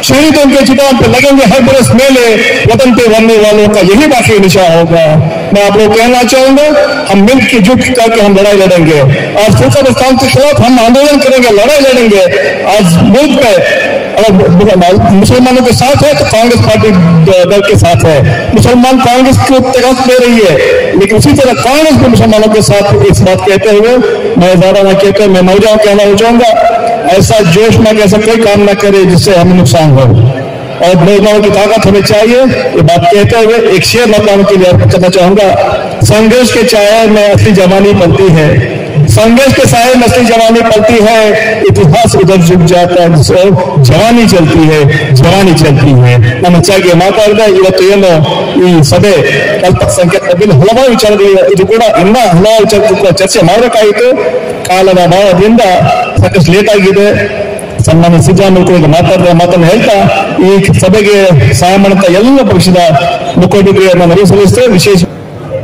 शहीदों के चिताओं पर लगेंगे हर बरस मेले, वतन पे मरने वालों का यही बाकी निशान होगा। मैं आप लोग कहना चाहूंगा, हम मिल के जुट करके हम लड़ाई लड़ेंगे। आज फुर्सत इस्लाम के खिलाफ हम आंदोलन करेंगे, लड़ाई लड़ेंगे। आज मुल्क में अगर मुसलमानों के साथ है तो कांग्रेस पार्टी दल के साथ है। मुसलमान कांग्रेस को तरफ दे रही है, लेकिन उसी तरह कांग्रेस भी मुसलमानों के साथ इस बात कहते हुए मैं ज्यादा ना कहते मैं नौजवान कहना चाहूंगा, ऐसा जोश में कैसा कोई काम ना करे जिससे हमें नुकसान हो। और नौजवानों की ताकत हमें चाहिए। ये बात कहते हुए एक शेर नौजवानों के लिए करना चाहूंगा। संघर्ष के चाय में असली जवानी पलती है, संघर्ष के साय में असली जवानी पलती है। इतिहास उधर झुक जाता है, जवानी चलती है, जवानी चलती है। ನಮ್ಮ ಹೆಚ್ಚಾಗಿ ಮಾತಾಡಿದ ಇವತ್ತು ಏನು ಈ ಸಭೆ ಅಲ್ಪಸಂಖ್ಯಾತ ಬಿಲ್ ಹಲವಾರು ವಿಚಾರಗಳಿವೆ. ಇದು ಕೂಡ ಇನ್ನ ಹಲವಾರು ವಿಚಾರ ಚರ್ಚೆ ಮಾಡಬೇಕಾಯಿತು. ಕಾಲದ ಅಭಾವದಿಂದ ಸಾಕಷ್ಟು ಲೇಟ್ ಆಗಿದೆ. ಸನ್ಮಾನ್ಯ ಸಿದ್ದರಾಮಯ್ಯ ಮಾತನ್ನು ಹೇಳ್ತಾ ಈ ಸಭೆಗೆ ಸಹಾಯ ಮಾಡುತ್ತಾ ಎಲ್ಲ ಪಕ್ಷದ ಮುಖಂಡರಿಗೆ ನಾನು ಸಲ್ಲಿಸ್ತೇವೆ. ವಿಶೇಷ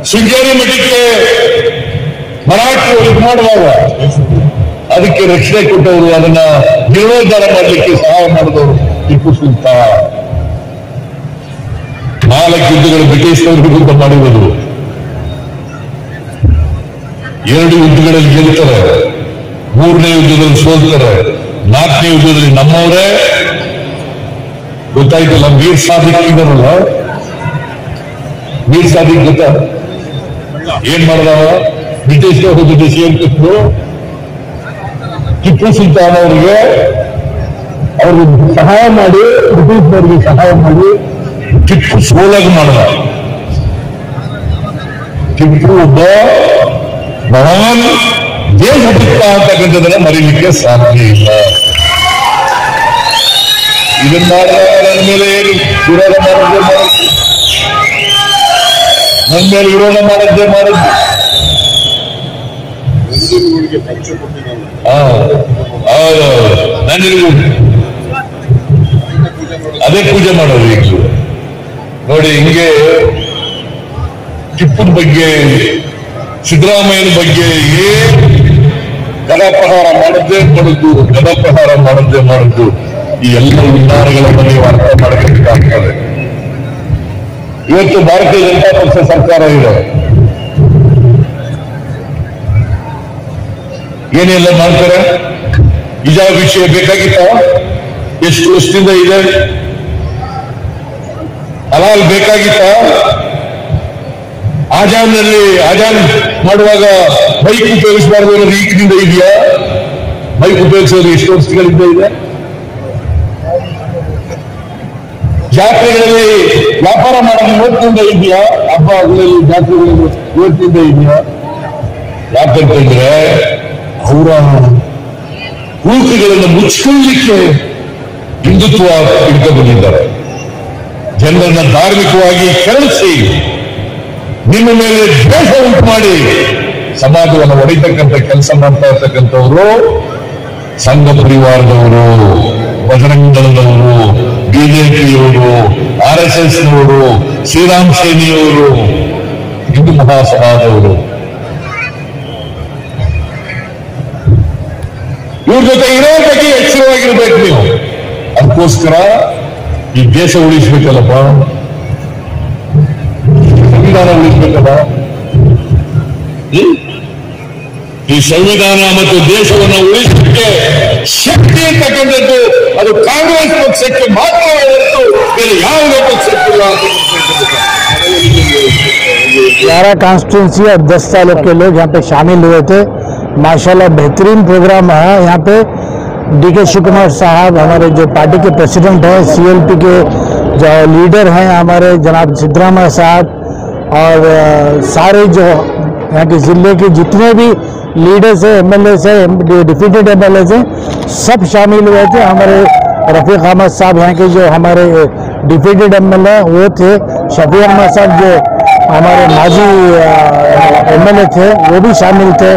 ಶೃಂಗೇರಿ ಮಠಕ್ಕೆ ಮರಾಠಿಯವರು ಮಾಡುವಾಗ ಅದಕ್ಕೆ ರಕ್ಷಣೆ ಕೊಟ್ಟವರು, ಅದನ್ನ ಜೀರ್ಣೋದ್ಧಾರ ಮಾಡಲಿಕ್ಕೆ ಸಹಾಯ ಮಾಡಿದವರು ಟಿಪ್ಪು ಸುಲ್ತಾನ್. 4 ಯುದ್ಧಗಳು ಬ್ರಿಟಿಷರ ವಿರುದ್ಧ ಮಾಡಿರುವುದು, 2 ಯುದ್ಧಗಳಲ್ಲಿ ಗೆಲ್ತಾರೆ, 3ನೇ ಯುದ್ಧದಲ್ಲಿ ಸೋಲ್ತಾರೆ, 4ನೇ ಯುದ್ಧದಲ್ಲಿ ನಮ್ಮವರೇ ಗೊತ್ತಾಯ್ತಲ್ಲ. ವೀರ್ ಸಾದಿಕ್ ಇದಾರಲ್ಲ, ವೀರ್ ಸಾದಿಕ್ ಗೊತ್ತಾ ಏನ್ ಮಾಡಿದವ? ಬ್ರಿಟಿಷರ ಜೊತೆ ಸೇರ್ತಿದ್ರು ಟಿಪ್ಪು ಸುಲ್ತಾನ್ ಅವರಿಗೆ, ಅವ್ರಿಗೆ ಸಹಾಯ ಮಾಡಿ, ಬ್ರಿಟಿಷರಿಗೆ ಸಹಾಯ ಮಾಡಿ ಟಿಪ್ಪು ಸೋಲಾಗ ಮಾಡಿದ. ಟಿಪ್ಪು ಒಬ್ಬ ಮಹಾನ್ ದೇಶಭಕ್ತ ಅಂತಕ್ಕಂಥದ್ದನ್ನ ಮರೀಲಿಕ್ಕೆ ಸಾಧ್ಯ ಇಲ್ಲ. ಇದನ್ನ ನನ್ನ ಮೇಲೆ ವಿರೋಧ ಮಾಡಿದ್ದೆ ನನಗೂ ಅದೇ ಪೂಜೆ ಮಾಡೋದು. ಈಗ ನೋಡಿ, ಹಿಂಗೆ ಟಿಪ್ಪುನ ಬಗ್ಗೆ, ಸಿದ್ದರಾಮಯ್ಯನ ಬಗ್ಗೆ ಗದಪ್ರಹಾರ ಮಾಡದ್ದೇ ಮಾಡುದು ಈ ಎಲ್ಲ ವಿಚಾರಗಳನ್ನು ನೀವು ಅರ್ಥ ಮಾಡಬೇಕಾಗ್ತದೆ. ಇವತ್ತು ಭಾರತೀಯ ಜನತಾ ಪಕ್ಷ ಸರ್ಕಾರ ಇದೆ, ಏನೆಲ್ಲ ಮಾಡ್ತಾರೆ. ಹಿಜಾಬ್ ವಿಷಯ ಬೇಕಾಗಿತ್ತ? ಎಷ್ಟು ವರ್ಷದಿಂದ ಇದೆ. ಹಲಾಲ್ ಬೇಕಾಗಿತ್ತ? ಆಜಾನ್ ಮಾಡುವಾಗ ಬೈಕ್ ಉಪಯೋಗಿಸಬಾರ್ದು ಅನ್ನೋದು ಈಗಿನಿಂದ ಇದೆಯಾ? ಬೈಕ್ ಉಪಯೋಗಿಸೋದು ಎಷ್ಟು ವರ್ಷಗಳಿಂದ ಇದೆ. ಜಾತ್ರೆಗಳಲ್ಲಿ ವ್ಯಾಪಾರ ಮಾಡೋದು ಇವತ್ತಿನಿಂದ ಇದೆಯಾ? ಹಬ್ಬಗಳಲ್ಲಿ ಜಾತ್ರೆಗಳಲ್ಲಿ ಇವತ್ತಿನಿಂದ ಇದೆಯಾ? ಯಾಕಂತಂದ್ರೆ ಅವರ ಹೂಕುಗಳನ್ನು ಮುಚ್ಕೊಳ್ಳಿಕ್ಕೆ ಹಿಂದುತ್ವ ಹಿಡ್ಕೊಂಡು ಬಂದಿದ್ದಾರೆ. ಜನರನ್ನ ಧಾರ್ಮಿಕವಾಗಿ ಕೆರಳಿಸಿ ನಿಮ್ಮ ಮೇಲೆ ದ್ವೇಷ ಉಂಟು ಮಾಡಿ ಸಮಾಜವನ್ನು ಹೊಡಿತಕ್ಕಂಥ ಕೆಲಸ ಮಾಡ್ತಾ ಇರ್ತಕ್ಕಂಥವರು ಸಂಘ ಪರಿವಾರದವರು, ಬಜರಂಗ ದಳದವರು, ಬಿಜೆಪಿಯವರು, RSSನವರು, ಶ್ರೀರಾಮ್ ಸೇನೆಯವರು, ಹಿಂದೂ ಮಹಾಸಭಾದವರು, ಇವ್ರ ಜೊತೆ ಇರೋ ಬಗ್ಗೆ ಎಚ್ಚರವಾಗಿರ್ಬೇಕು ನೀವು. ಅದಕ್ಕೋಸ್ಕರ ಈ ದೇಶ ಉಳಿಸ್ಬೇಕಲ್ಲಪ್ಪ, ಸಂವಿಧಾನ ಉಳಿಸ್ಬೇಕಲ್ಲ. ಈ ಸಂವಿಧಾನ ಮತ್ತು ದೇಶವನ್ನು ಉಳಿಸಲಿಕ್ಕೆ ಶಕ್ತಿ ಅಂತಕ್ಕಂಥದ್ದು ಅದು ಕಾಂಗ್ರೆಸ್ ಪಕ್ಷಕ್ಕೆ ಮಾತ್ರ ಹೊರತು ಬೇರೆ ಯಾವುದೇ ಪಕ್ಷಕ್ಕಿಲ್ಲ ಅಂತ. 11 कॉन्स्टिट्यूंसी और 10 तालुक के लोग यहाँ पे शामिल हुए थे। माशाल्लाह बेहतरीन प्रोग्राम है। यहाँ पे DK शिव कुमार साहब हमारे जो पार्टी के प्रेसिडेंट हैं, CLP के जो लीडर हैं हमारे जनाब सिद्धरामैया साहब, और सारे जो यहाँ के जिले के जितने भी लीडर्स है, MLAs है, डिफीटेड MLAs हैं, सब शामिल हुए थे। हमारे रफीक अहमद साहब यहाँ के जो हमारे डिफीटेड MLA वो थे, शफी अहमद साहब जो हमारे माजी MLA थे वो भी शामिल थे,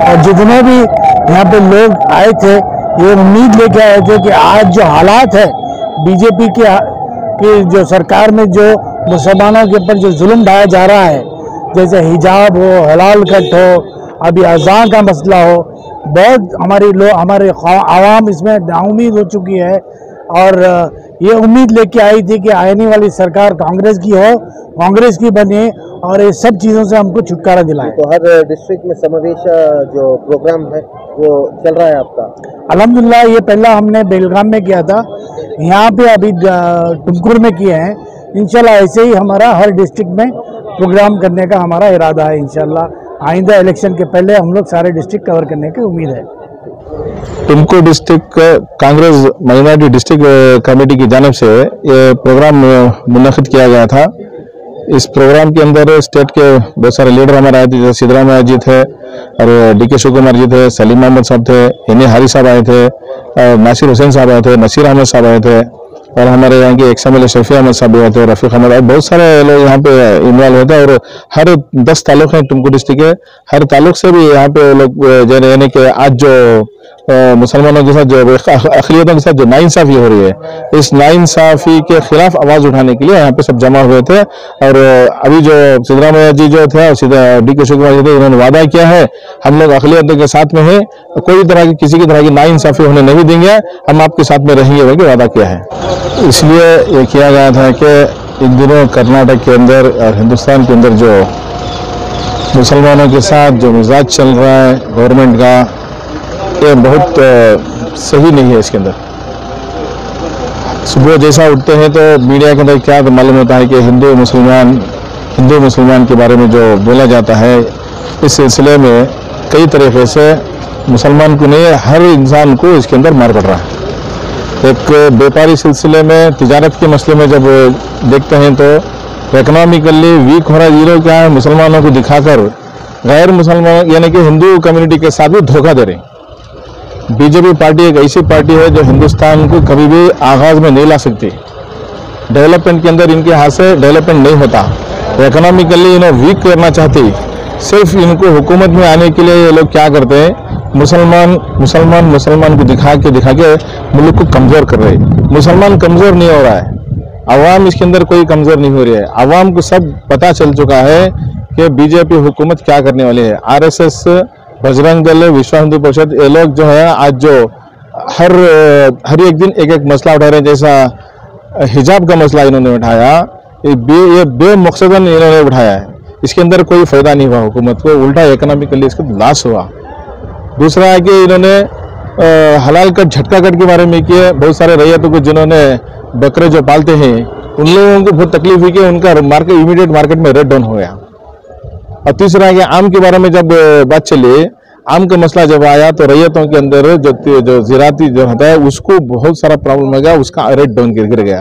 और जितने भी यहाँ पे लोग आए थे ये उम्मीद लेके आए थे कि आज जो हालात है बीजेपी की जो सरकार में जो मुसलमानों के ऊपर जो जुल्म ढाया जा रहा है, जैसे हिजाब हो, हलाल कट हो, अभी अज़ान का मसला हो, बहुत हमारे आवाम इसमें नाउमीद हो चुकी है। और ये उम्मीद लेके आई थी कि आने वाली सरकार कांग्रेस की हो, कांग्रेस की बने, और ये सब चीज़ों से हमको छुटकारा दिलाए। तो हर डिस्ट्रिक्ट में समावेश जो प्रोग्राम है वो चल रहा है आपका? अल्हम्दुलिल्लाह ये पहला हमने बेलगाम में किया था, यहाँ पे अभी टुमकुर में किए हैं। इंशाल्लाह ऐसे ही हमारा हर डिस्ट्रिक्ट में प्रोग्राम करने का हमारा इरादा है। इंशाल्लाह आइंदा इलेक्शन के पहले हम लोग सारे डिस्ट्रिक्ट कवर करने की उम्मीद है। Tumkur district Congress minority district committee की जानिब से ये प्रोग्राम मुनक़िद किया गया था। इस प्रोग्राम के अंदर स्टेट के बहुत सारे लीडर हमारे आए थे, जैसे सिद्धरामैया जी थे, और DK शिव कुमार जी थे, सलीम अहमद साहब थे, इन्हीं हारी साहब आए थे, नासिर हुसैन साहब आए थे, नसीर अहमद साहब आए थे, और हमारे यहाँ के XMLA शफी अहमद साहब हुए थे, रफीक अहमद, बहुत सारे लोग यहाँ पे इन्वॉल्व होते हैं। और हर 10 तालुक हैं टुमकुर डिस्ट्रिक्ट के, हर तालुक से भी यहाँ पे लोग यानी कि आज जो मुसलमानों के साथ जो अक़लियतों के साथ जो नाइंसाफ़ी हो रही है, इस नाइंसाफ़ी के खिलाफ आवाज़ उठाने के लिए यहाँ पे सब जमा हुए थे। और अभी जो सिद्धरामैया जी जो थे और DK शिव कुमार जी थे, उन्होंने वादा किया है हम लोग अक़लियतों के साथ में हैं, कोई तरह की किसी की तरह की नाइंसाफ़ी होने नहीं देंगे, हम आपके साथ में रहेंगे, बल्कि वादा किया है। इसलिए ये किया गया था कि इन दिनों कर्नाटक के अंदर और हिंदुस्तान के अंदर जो मुसलमानों के साथ जो मिजाज चल रहा है गवर्नमेंट का, ये बहुत सही नहीं है। इसके अंदर सुबह जैसा उठते हैं तो मीडिया के अंदर क्या मालूम होता है कि हिंदू मुसलमान के बारे में जो बोला जाता है, इस सिलसिले में कई तरीके से मुसलमान को नहीं हर इंसान को इसके अंदर मार पड़ रहा है। एक व्यापारी सिलसिले में तिजारत के मसले में जब देखते हैं तो इकोनॉमिकली वीक हो रहा है, ये लोग क्या है मुसलमानों को दिखाकर गैर मुसलमान यानी कि हिंदू कम्युनिटी के साथ भी धोखा दे रहे हैं। बीजेपी पार्टी एक ऐसी पार्टी है जो हिंदुस्तान को कभी भी आगाज में नहीं ला सकती। डेवलपमेंट के अंदर इनके हाथ से डेवलपमेंट नहीं होता। इकोनॉमिकली इन्हें वीक करना चाहती, सिर्फ इनको हुकूमत में आने के लिए ये लोग क्या करते हैं, मुसलमान को दिखा के मुल्क को कमज़ोर कर रहे हैं। मुसलमान कमज़ोर नहीं हो रहा है, अवाम इसके अंदर कोई कमज़ोर नहीं हो रही है। अवाम को सब पता चल चुका है कि बीजेपी हुकूमत क्या करने वाली है। RSS, बजरंग दल, विश्व हिंदू परिषद, ये लोग जो है आज जो हर एक दिन एक मसला उठा रहे हैं। जैसा हिजाब का मसला इन्होंने उठाया, ये बेमकसदन इन्होंने उठाया है, इसके अंदर कोई फ़ायदा नहीं हुआ हुकूमत को, उल्टा इकोनॉमिकली इसका लॉस हुआ। दूसरा है कि इन्होंने हलाल कट झटका कट के बारे में किए। बहुत सारे रैयतों को जिन्होंने बकरे जो पालते हैं उन लोगों को बहुत तकलीफ हुई कि उनका मार्केट इमीडिएट मार्केट में रेट डाउन हो गया। और तीसरा है कि आम के बारे में जब बात चली, आम का मसला जब आया तो रैयतों के अंदर जो ज़राती जो होता है उसको बहुत सारा प्रॉब्लम हो गया, उसका रेट डाउन गिर गया।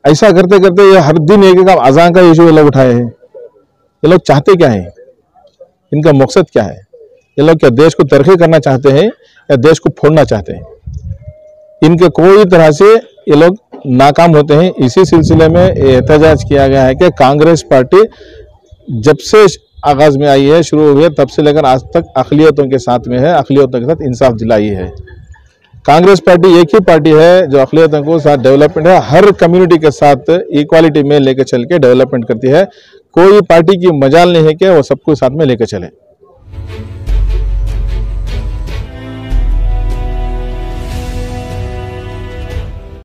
ऐसा करते करते ये हर दिन एक अजान का इशू ये लोग उठाए हैं। ये लोग चाहते क्या है, इनका मकसद क्या है? ये लोग क्या देश को तरक्की करना चाहते हैं या देश को फोड़ना चाहते हैं? इनके कोई तरह से ये लोग नाकाम होते हैं। इसी सिलसिले में एहतजाज किया गया है कि कांग्रेस पार्टी जब से आगाज में आई है, शुरू हुई है, तब से लेकर आज तक अक़लियतों के साथ में है, अक़लियतों के साथ इंसाफ दिलाई है। कांग्रेस पार्टी एक ही पार्टी है जो अक़लियतों को साथ डेवलपमेंट है, हर कम्युनिटी के साथ इक्वालिटी में लेकर चल के डेवलपमेंट करती है। कोई पार्टी की मजाल नहीं है कि वो सबको साथ में लेकर चले।